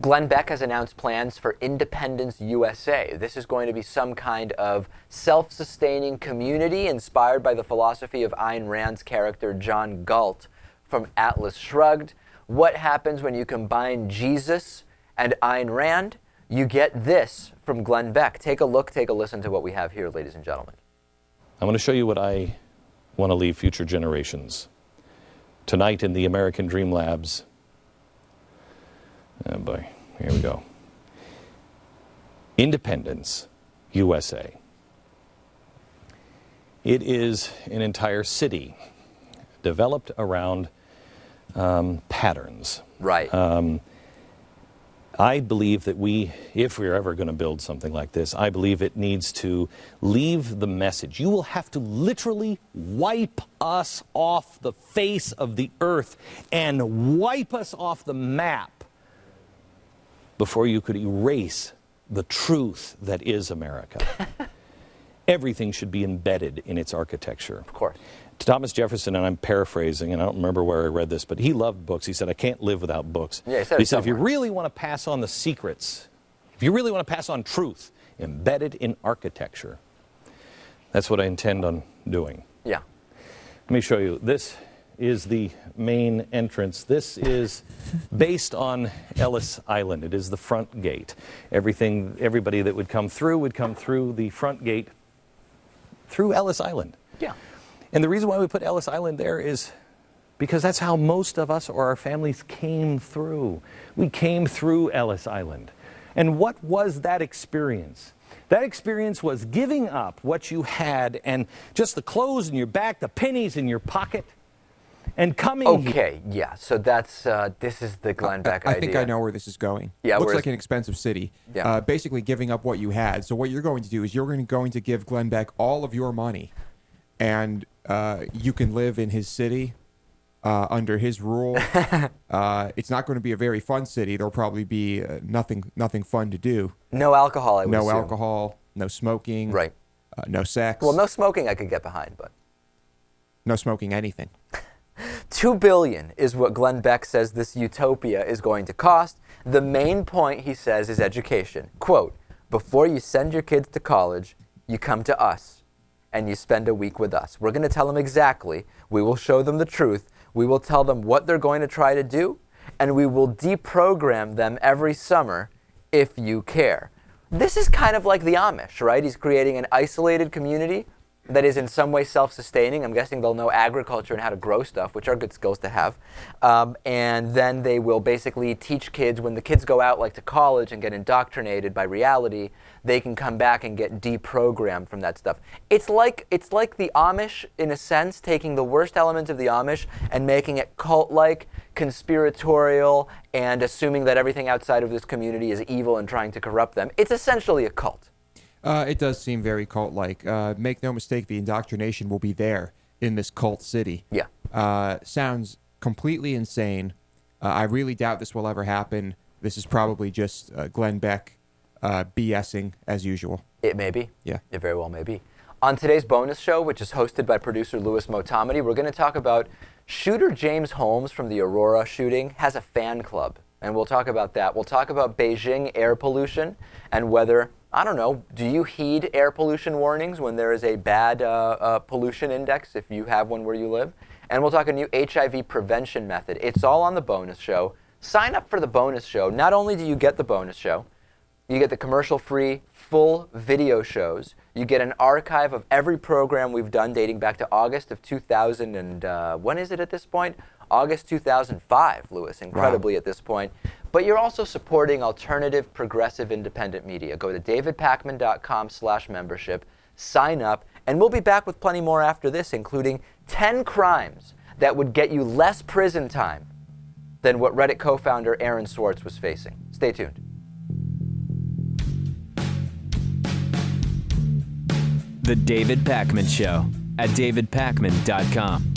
Glenn Beck has announced plans for Independence USA. This is going to be some kind of self-sustaining community inspired by the philosophy of Ayn Rand's character John Galt from Atlas Shrugged. What happens when you combine Jesus and Ayn Rand? You get this from Glenn Beck. Take a look, take a listen to what we have here, ladies and gentlemen. I want to show you what I want to leave future generations. Tonight in the American Dream Labs. Oh boy, here we go. Independence, USA. It is an entire city developed around patterns. Right. I believe that if we're ever going to build something like this, I believe it needs to leave the message. You will have to literally wipe us off the face of the earth and wipe us off the map before you could erase the truth that is America. Everything should be embedded in its architecture. Of course. Thomas Jefferson, and I'm paraphrasing, and I don't remember where I read this, but he loved books. He said, I can't live without books. Yeah, he said, if you really want to pass on the secrets, if you really want to pass on truth, embedded in architecture. That's what I intend on doing. Yeah. Let me show you. This is the main entrance. This is based on Ellis Island. It is the front gate. Everybody that would come through the front gate through Ellis Island. Yeah. And the reason why we put Ellis Island there is because that's how most of us or our families came through. We came through Ellis Island. And what was that experience? That experience was giving up what you had and just the clothes in your back, the pennies in your pocket, and coming here. Okay, yeah, so that's, this is the Glenn Beck idea. I think I know where this is going. Yeah, looks like an expensive city. Yeah. Basically giving up what you had. So what you're going to do is you're going to give Glenn Beck all of your money, and you can live in his city under his rule. It's not going to be a very fun city. There'll probably be nothing fun to do. No alcohol, I would assume. No alcohol, no smoking. Right. No sex. Well, no smoking I could get behind, but... No smoking anything. $2 billion is what Glenn Beck says this utopia is going to cost. The main point, he says, is education. Quote, before you send your kids to college, you come to us and you spend a week with us. We're going to tell them exactly. We will show them the truth. We will tell them what they're going to try to do, and we will deprogram them every summer if you care. This is kind of like the Amish, right? He's creating an isolated community that is in some way self-sustaining. I'm guessing they'll know agriculture and how to grow stuff, which are good skills to have. And then they will basically teach kids, when the kids go out like to college and get indoctrinated by reality, they can come back and get deprogrammed from that stuff. It's like the Amish, in a sense, taking the worst elements of the Amish and making it cult-like, conspiratorial, and assuming that everything outside of this community is evil and trying to corrupt them. It's essentially a cult. It does seem very cult-like. Make no mistake, the indoctrination will be there in this cult city. Yeah. Sounds completely insane. I really doubt this will ever happen. This is probably just Glenn Beck BSing as usual. It may be. Yeah. It very well may be. On today's bonus show, which is hosted by producer Louis Motamedi, we're going to talk about shooter James Holmes from the Aurora shooting has a fan club. And we'll talk about that. We'll talk about Beijing air pollution and whether, I don't know, do you heed air pollution warnings when there is a bad pollution index, if you have one where you live? And we'll talk a new HIV prevention method. It's all on the bonus show. Sign up for the bonus show. Not only do you get the bonus show, you get the commercial-free full video shows. You get an archive of every program we've done dating back to August of 2000 and when is it at this point? August 2005, Louis, incredibly wow. At this point. But you're also supporting alternative, progressive, independent media. Go to davidpakman.com/membership, sign up, and we'll be back with plenty more after this, including 10 crimes that would get you less prison time than what Reddit co-founder Aaron Swartz was facing. Stay tuned. The David Pakman Show at davidpakman.com.